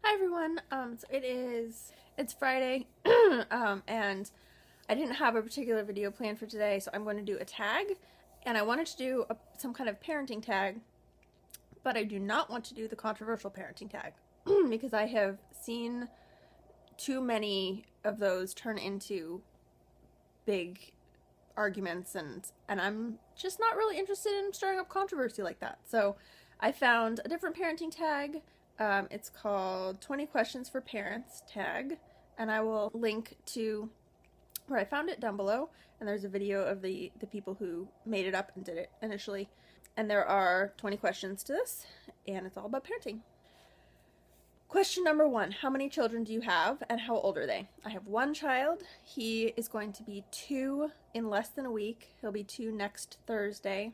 Hi everyone. It's Friday, and I didn't have a particular video planned for today, so I'm going to do a tag, and I wanted to do some kind of parenting tag, but I do not want to do the controversial parenting tag because I have seen too many of those turn into big arguments, and I'm just not really interested in stirring up controversy like that. So I found a different parenting tag. It's called 20 Questions for Parents tag, and I will link to where I found it down below. And there's a video of the people who made it up and did it initially. And there are 20 questions to this, and it's all about parenting. Question number 1, how many children do you have and how old are they? I have one child. He is going to be 2 in less than a week. He'll be 2 next Thursday.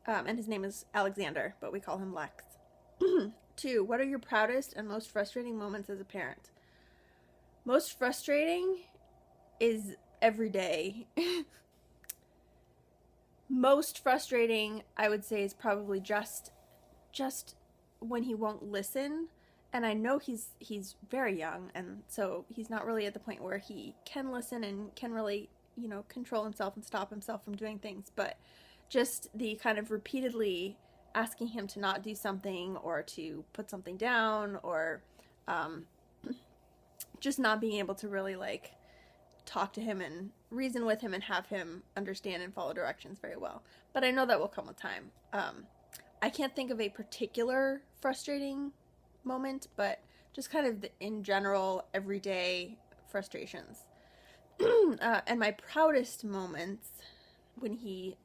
And his name is Alexander, but we call him Lex. 2, what are your proudest and most frustrating moments as a parent? Most frustrating is every day. Most frustrating, I would say, is probably just when he won't listen. And I know he's very young, and so he's not really at the point where he can listen and can really, control himself and stop himself from doing things. But just the kind of repeatedly asking him to not do something or to put something down, or just not being able to really talk to him and reason with him and have him understand and follow directions very well. But I know that will come with time. I can't think of a particular frustrating moment, but just kind of in general everyday frustrations. And my proudest moments, when he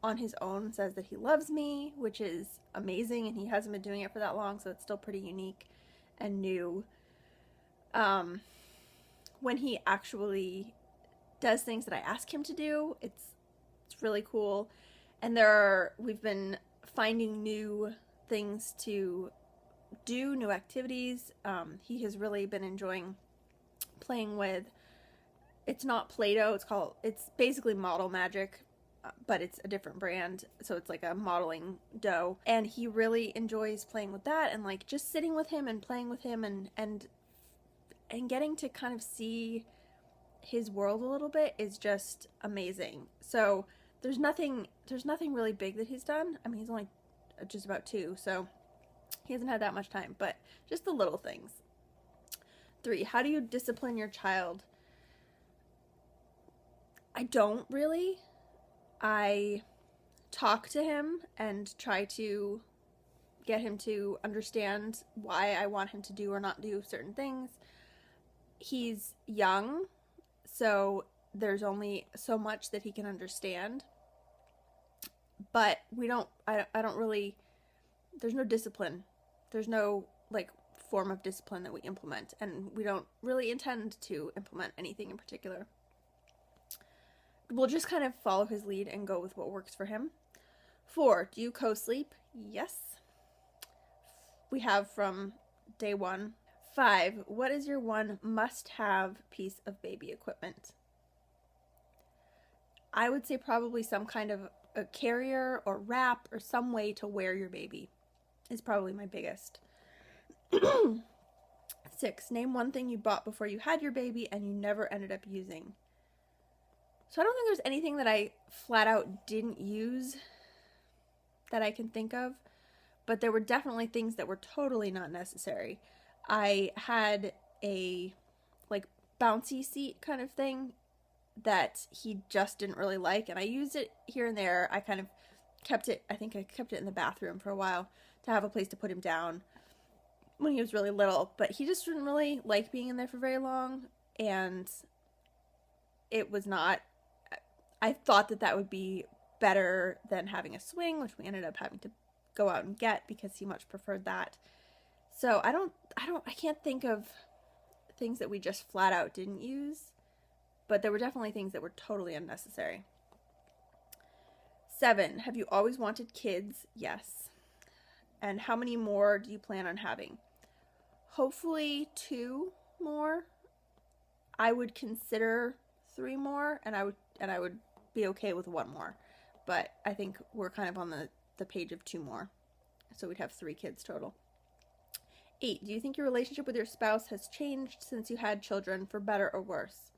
on his own says that he loves me, which is amazing, and he hasn't been doing it for that long, so it's still pretty unique and new. When he actually does things that I ask him to do, it's really cool. And we've been finding new things to do, new activities. He has really been enjoying playing with, it's not Play-Doh, it's basically Model Magic, but it's a different brand, so it's like a modeling dough. And he really enjoys playing with that, and just sitting with him and playing with him and getting to kind of see his world a little bit is just amazing. So there's nothing really big that he's done. I mean, he's only just about 2, so he hasn't had that much time, but just the little things. 3, how do you discipline your child? I don't really. I talk to him and try to get him to understand why I want him to do or not do certain things. He's young, so there's only so much that he can understand. But I don't really, there's no discipline. There's no form of discipline that we implement, and we don't really intend to implement anything in particular. We'll just kind of follow his lead and go with what works for him. 4, do you co-sleep? Yes. We have from day 1. 5, what is your one must-have piece of baby equipment? I would say probably some kind of a carrier or wrap or some way to wear your baby is probably my biggest. 6, name one thing you bought before you had your baby and you never ended up using. So I don't think there's anything that I flat out didn't use that I can think of, but there were definitely things that were totally not necessary. I had a bouncy seat kind of thing that he just didn't really like, and I used it here and there. I kind of kept it, I think I kept it in the bathroom for a while to have a place to put him down when he was really little, but he just didn't really like being in there for very long, and it was not, I thought that would be better than having a swing, which we ended up having to go out and get because he much preferred that. So I can't think of things that we just flat out didn't use, but there were definitely things that were totally unnecessary. 7, have you always wanted kids? Yes. And how many more do you plan on having? Hopefully 2 more. I would consider 3 more, and I would be okay with 1 more. But I think we're kind of on the page of 2 more. So we'd have 3 kids total. 8. Do you think your relationship with your spouse has changed since you had children, for better or worse?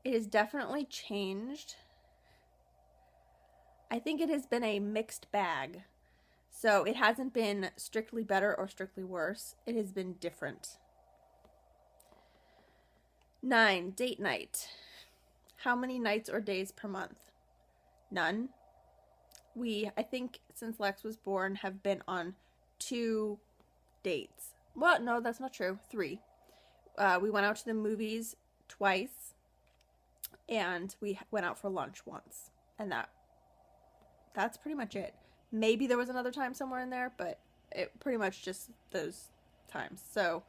It has definitely changed. I think it has been a mixed bag. So it hasn't been strictly better or strictly worse. It has been different. 9. Date night. How many nights or days per month? None. I think since Lex was born, have been on 2 dates. Well, no, that's not true. 3. We went out to the movies twice, and we went out for lunch once. And that's pretty much it. Maybe there was another time somewhere in there, but it pretty much just those times. So,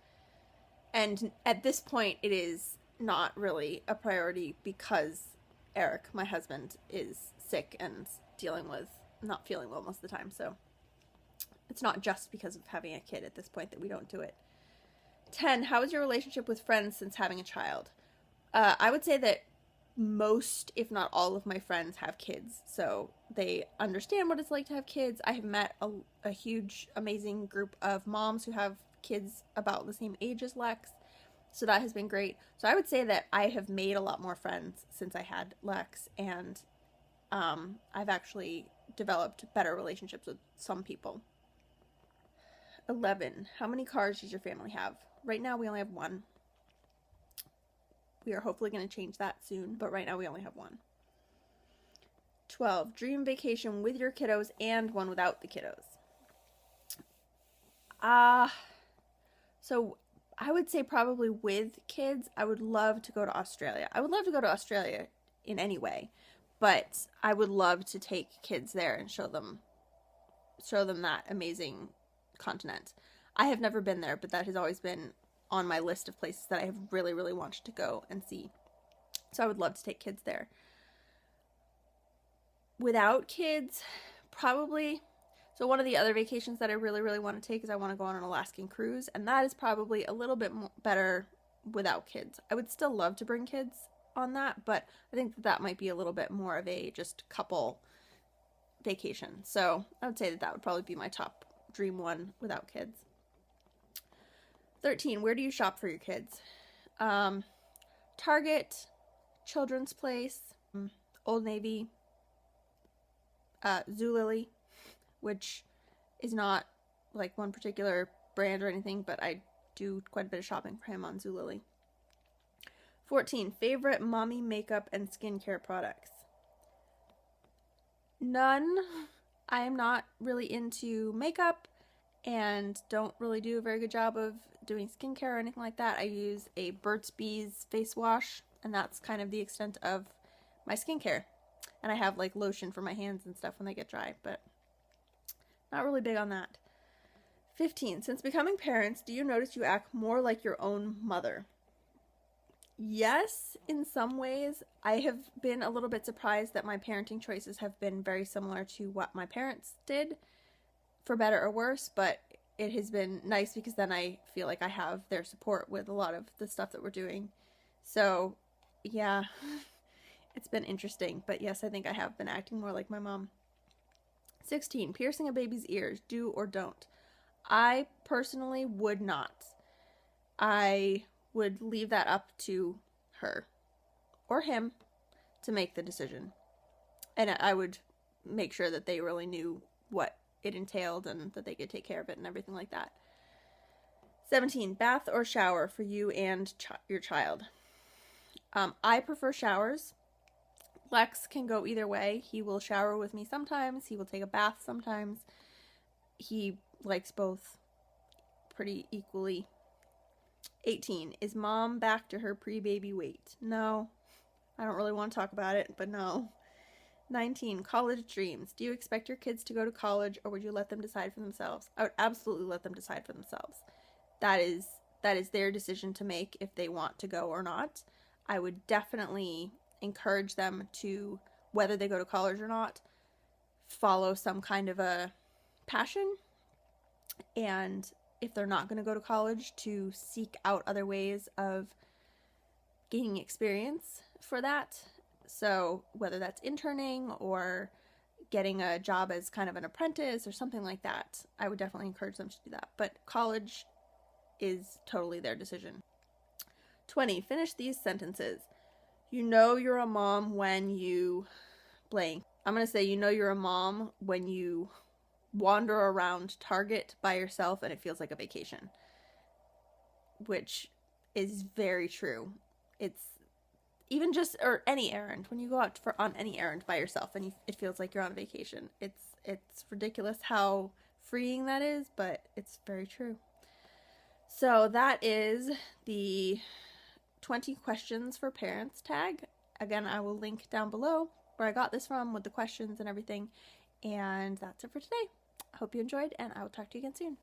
and at this point, it is not really a priority because Eric, my husband, is sick and dealing with not feeling well most of the time. So it's not just because of having a kid at this point that we don't do it. 10. How is your relationship with friends since having a child? I would say that most, if not all, of my friends have kids, so they understand what it's like to have kids. I have met a huge, amazing group of moms who have kids about the same age as Lex, so that has been great. So I would say that I have made a lot more friends since I had Lex, and I've actually developed better relationships with some people. 11. How many cars does your family have? Right now we only have 1. We are hopefully going to change that soon, but right now we only have 1. 12. Dream vacation with your kiddos and one without the kiddos. So I would say probably with kids. I would love to go to Australia. I would love to go to Australia in any way, but I would love to take kids there and show them that amazing continent. I have never been there, but that has always been on my list of places that I have really, really wanted to go and see. So I would love to take kids there. Without kids, probably. So one of the other vacations that I really, really want to take is I want to go on an Alaskan cruise, and that is probably a little bit better without kids. I would still love to bring kids on that, but I think that might be a little bit more of a just couple vacation. So I would say that would probably be my top dream one without kids. 13. Where do you shop for your kids? Target, Children's Place, Old Navy, Zulily, which is not like one particular brand or anything, but I do quite a bit of shopping for him on Zulily. 14. Favorite mommy makeup and skincare products? None. I am not really into makeup and don't really do a very good job of doing skincare or anything like that. I use a Burt's Bees face wash, and that's kind of the extent of my skincare. And I have like lotion for my hands and stuff when they get dry, but not really big on that. 15. Since becoming parents, do you notice you act more like your own mother? Yes, in some ways. I have been a little bit surprised that my parenting choices have been very similar to what my parents did, for better or worse, but it has been nice because then I feel like I have their support with a lot of the stuff that we're doing. So, yeah, it's been interesting, but yes, I think I have been acting more like my mom. 16. Piercing a baby's ears, do or don't? I personally would not. I would leave that up to her or him to make the decision. And I would make sure that they really knew what it entailed and that they could take care of it and everything like that. 17. Bath or shower for you and your child? I prefer showers. Lex can go either way. He will shower with me sometimes. He will take a bath sometimes. He likes both pretty equally. 18. Is mom back to her pre-baby weight? No. I don't really want to talk about it, but no. 19. College dreams. Do you expect your kids to go to college, or would you let them decide for themselves? I would absolutely let them decide for themselves. That is their decision to make if they want to go or not. I would definitely encourage them to, whether they go to college or not, follow some kind of a passion, and if they're not going to go to college, to seek out other ways of gaining experience for that. So whether that's interning or getting a job as kind of an apprentice or something like that, I would definitely encourage them to do that. But college is totally their decision. 20. Finish these sentences. You know you're a mom when you blank. I'm going to say you know you're a mom when you wander around Target by yourself and it feels like a vacation. Which is very true. It's even just, or any errand, when you go out on any errand by yourself and it feels like you're on vacation. It's ridiculous how freeing that is, but it's very true. So that is the 20 questions for parents tag. Again, I will link down below where I got this from with the questions and everything. And that's it for today. I hope you enjoyed, and I will talk to you again soon.